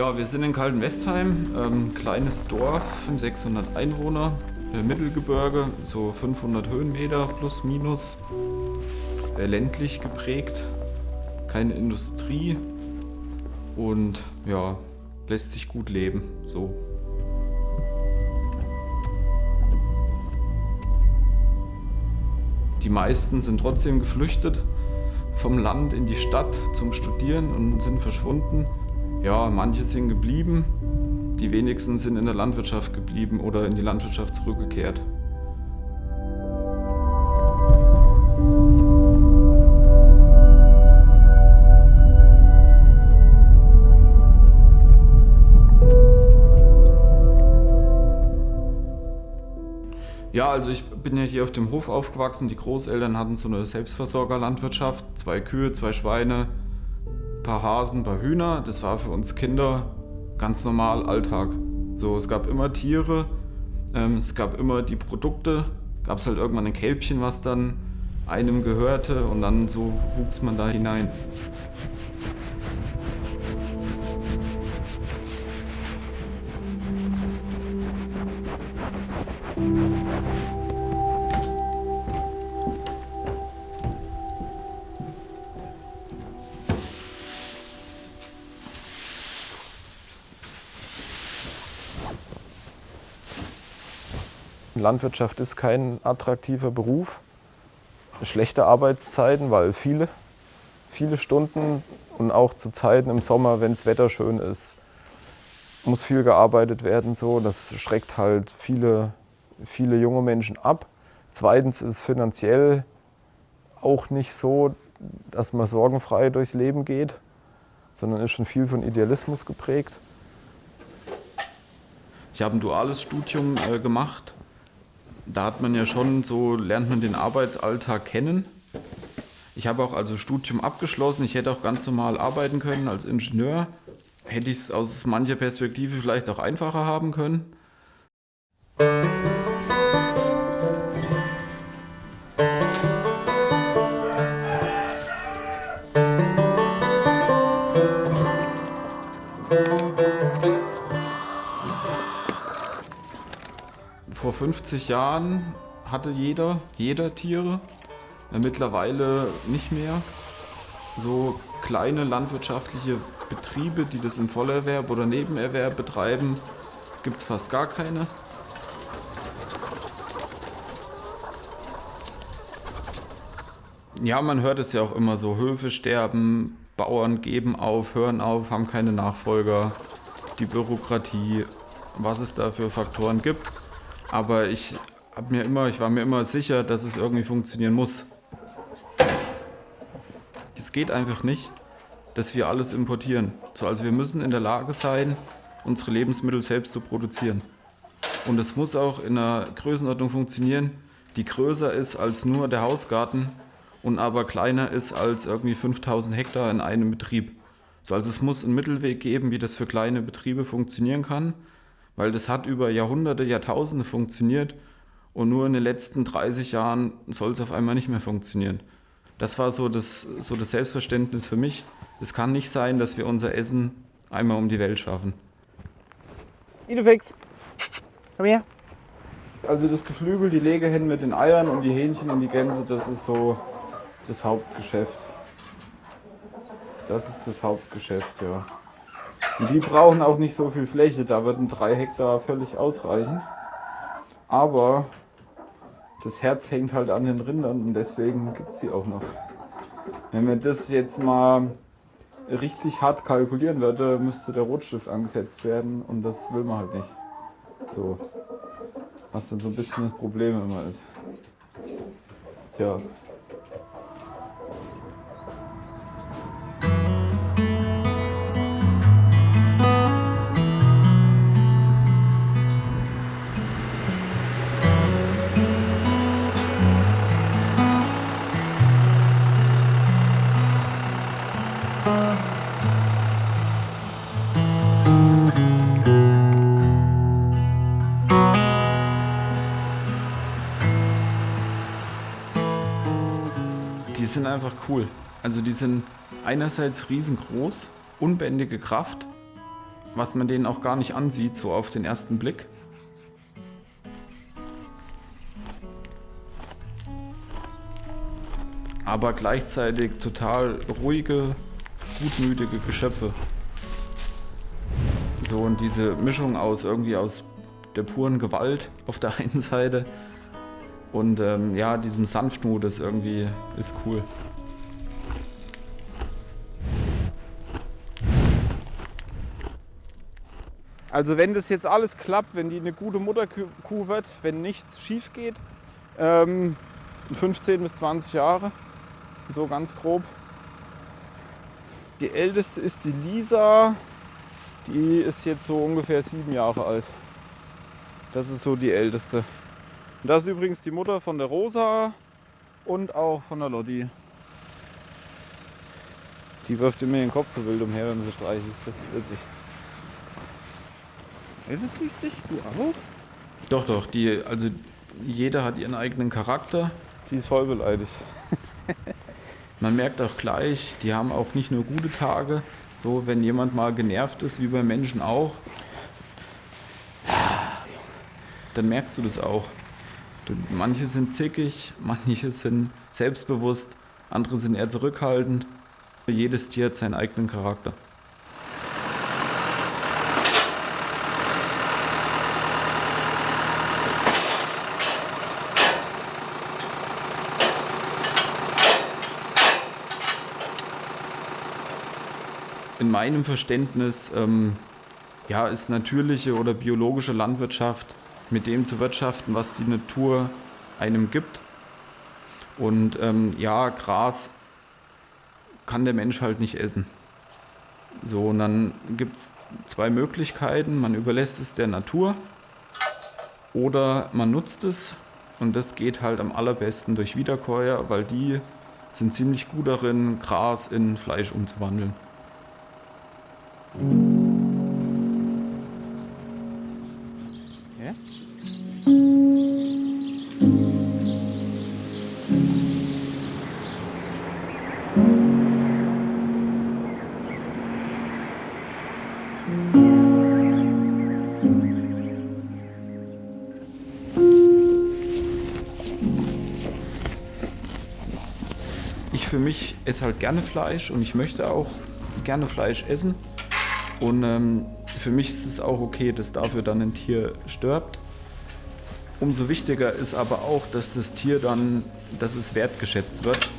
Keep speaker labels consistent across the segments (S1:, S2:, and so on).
S1: Ja, wir sind in Kaltenwestheim, kleines Dorf, 600 Einwohner, Mittelgebirge, so 500 Höhenmeter plus minus, ländlich geprägt, keine Industrie und ja, lässt sich gut leben, so. Die meisten sind trotzdem geflüchtet vom Land in die Stadt zum Studieren und sind verschwunden. Ja, manche sind geblieben, die wenigsten sind in der Landwirtschaft geblieben oder in die Landwirtschaft zurückgekehrt. Ja, also ich bin ja hier auf dem Hof aufgewachsen. Die Großeltern hatten so eine Selbstversorgerlandwirtschaft, 2 Kühe, 2 Schweine, ein paar Hasen, ein paar Hühner. Das war für uns Kinder ganz normal Alltag. So, es gab immer Tiere, es gab immer die Produkte, gab es halt irgendwann ein Kälbchen, was dann einem gehörte und dann so wuchs man da hinein.
S2: Landwirtschaft ist kein attraktiver Beruf. Schlechte Arbeitszeiten, weil viele Stunden und auch zu Zeiten im Sommer, wenn das Wetter schön ist, muss viel gearbeitet werden. So. Das schreckt halt viele junge Menschen ab. Zweitens ist es finanziell auch nicht so, dass man sorgenfrei durchs Leben geht, sondern ist schon viel von Idealismus geprägt.
S1: Ich habe ein duales Studium gemacht. Da hat man ja schon so, lernt man den Arbeitsalltag kennen. Ich habe auch also Studium abgeschlossen. Ich hätte auch ganz normal arbeiten können als Ingenieur. Hätte ich es aus mancher Perspektive vielleicht auch einfacher haben können. Vor 50 Jahren hatte jeder Tiere, mittlerweile nicht mehr. So kleine landwirtschaftliche Betriebe, die das im Vollerwerb oder Nebenerwerb betreiben, gibt es fast gar keine. Ja, man hört es ja auch immer so, Höfe sterben, Bauern geben auf, hören auf, haben keine Nachfolger, die Bürokratie, was es da für Faktoren gibt. Aber ich war mir immer sicher, dass es irgendwie funktionieren muss. Es geht einfach nicht, dass wir alles importieren. Also wir müssen in der Lage sein, unsere Lebensmittel selbst zu produzieren. Und es muss auch in einer Größenordnung funktionieren, die größer ist als nur der Hausgarten und aber kleiner ist als irgendwie 5000 Hektar in einem Betrieb. Also es muss einen Mittelweg geben, wie das für kleine Betriebe funktionieren kann. Weil das hat über Jahrhunderte, Jahrtausende funktioniert und nur in den letzten 30 Jahren soll es auf einmal nicht mehr funktionieren. Das war so das Selbstverständnis für mich. Es kann nicht sein, dass wir unser Essen einmal um die Welt schaffen.
S3: Idefix, komm her.
S1: Also das Geflügel, die Legehennen mit den Eiern und die Hähnchen und die Gänse, das ist so das Hauptgeschäft. Das ist das Hauptgeschäft, ja. Und die brauchen auch nicht so viel Fläche, da würden 3 Hektar völlig ausreichen. Aber das Herz hängt halt an den Rindern und deswegen gibt es sie auch noch. Wenn man das jetzt mal richtig hart kalkulieren würde, müsste der Rotstift angesetzt werden und das will man halt nicht. So, was dann so ein bisschen das Problem immer ist. Tja. Die sind einfach cool. Also die sind einerseits riesengroß, unbändige Kraft was man denen auch gar nicht ansieht, so auf den ersten Blick. Aber gleichzeitig total ruhige, gutmütige Geschöpfe. So, und diese Mischung aus der puren Gewalt auf der einen Seite und ja, diesem Sanftmut ist cool.
S3: Also wenn das jetzt alles klappt, wenn die eine gute Mutterkuh wird, wenn nichts schief geht, in 15 bis 20 Jahre, so ganz grob. Die älteste ist die Lisa, die ist jetzt so ungefähr 7 Jahre alt. Das ist so die älteste. Und das ist übrigens die Mutter von der Rosa und auch von der Lotti. Die wirft immer den Kopf so wild umher, wenn man sie streichelt. Das ist witzig. Ist das richtig? Du auch?
S1: Doch, jeder hat ihren eigenen Charakter.
S3: Die ist voll beleidigt.
S1: Man merkt auch gleich, die haben auch nicht nur gute Tage. So, wenn jemand mal genervt ist, wie bei Menschen auch, dann merkst du das auch. Manche sind zickig, manche sind selbstbewusst, andere sind eher zurückhaltend. Jedes Tier hat seinen eigenen Charakter. In meinem Verständnis ist natürliche oder biologische Landwirtschaft mit dem zu wirtschaften, was die Natur einem gibt. Und Gras kann der Mensch halt nicht essen. So, und dann gibt es 2 Möglichkeiten. Man überlässt es der Natur oder man nutzt es. Und das geht halt am allerbesten durch Wiederkäuer, weil die sind ziemlich gut darin, Gras in Fleisch umzuwandeln.
S3: Ja?
S1: Ich für mich esse halt gerne Fleisch und ich möchte auch gerne Fleisch essen. Und für mich ist es auch okay, dass dafür dann ein Tier stirbt. Umso wichtiger ist aber auch, dass das Tier dass es wertgeschätzt wird,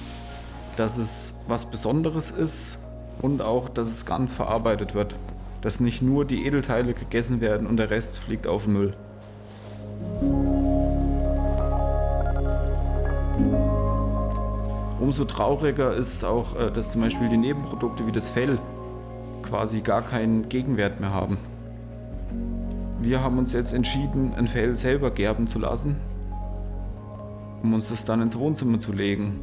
S1: dass es was Besonderes ist und auch, dass es ganz verarbeitet wird. Dass nicht nur die Edelteile gegessen werden und der Rest fliegt auf den Müll. Umso trauriger ist auch, dass zum Beispiel die Nebenprodukte wie das Fell quasi gar keinen Gegenwert mehr haben. Wir haben uns jetzt entschieden, ein Fell selber gerben zu lassen, um uns das dann ins Wohnzimmer zu legen.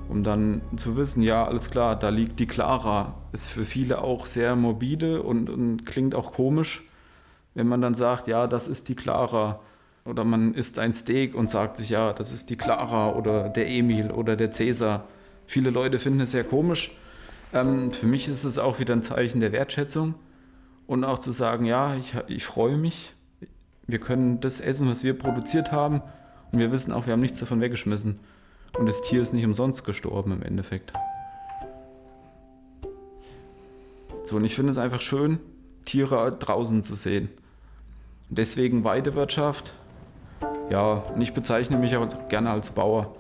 S1: Um dann zu wissen, ja, alles klar, da liegt die Clara. Ist für viele auch sehr morbide und klingt auch komisch, wenn man dann sagt, ja, das ist die Clara. Oder man isst ein Steak und sagt sich, ja, das ist die Clara oder der Emil oder der Cäsar. Viele Leute finden es sehr komisch. Für mich ist es auch wieder ein Zeichen der Wertschätzung und auch zu sagen, ja, ich freue mich, wir können das essen, was wir produziert haben und wir wissen auch, wir haben nichts davon weggeschmissen und das Tier ist nicht umsonst gestorben im Endeffekt. So, und ich finde es einfach schön, Tiere draußen zu sehen. Und deswegen Weidewirtschaft, ja, und ich bezeichne mich auch gerne als Bauer,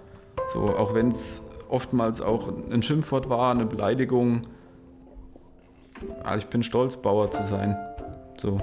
S1: so, auch wenn es oftmals auch ein Schimpfwort war, eine Beleidigung. Aber ich bin stolz, Bauer zu sein. So.